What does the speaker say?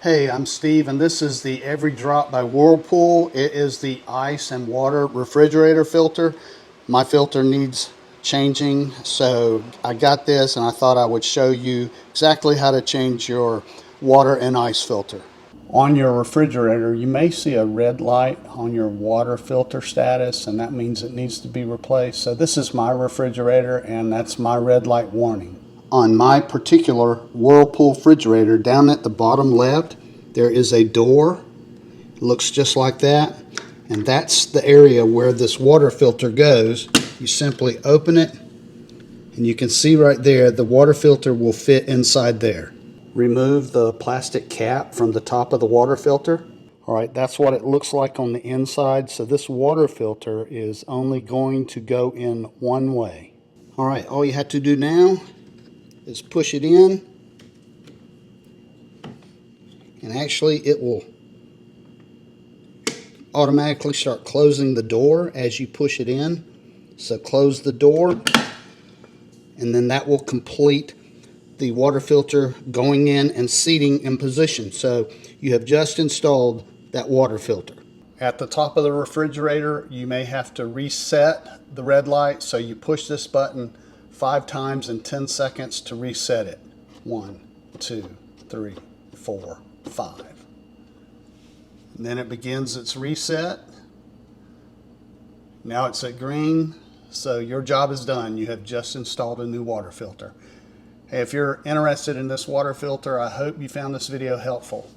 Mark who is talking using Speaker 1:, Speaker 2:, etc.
Speaker 1: Hey, I'm Steve, and this is the EveryDrop by Whirlpool. It is the ice and water refrigerator filter. My filter needs changing, so I got this and I thought I would show you exactly how to change your water and ice filter. On your refrigerator, you may see a red light on your water filter status, and that means it needs to be replaced. So this is my refrigerator, and that's my red light warning. On my particular Whirlpool refrigerator, down at the bottom left, there is a door. It looks just like that, and that's the area where this water filter goes. You simply open it, and you can see right there the water filter will fit inside there. Remove the plastic cap from the top of the water filter. All right, that's what it looks like on the inside. So this water filter is only going to go in one way. All right, all you have to do now is push it in, and actually it will automatically start closing the door as you push it in. So close the door, and then that will complete the water filter going in and seating in position. So you have just installed that water filter. At the top of the refrigerator, you may have to reset the red light, so you push this button 5 times in 10 seconds to reset it. 1, 2, 3, 4, 5. And then it begins its reset. Now it's at green, so your job is done. You have just installed a new water filter. Hey, if you're interested in this water filter, I hope you found this video helpful.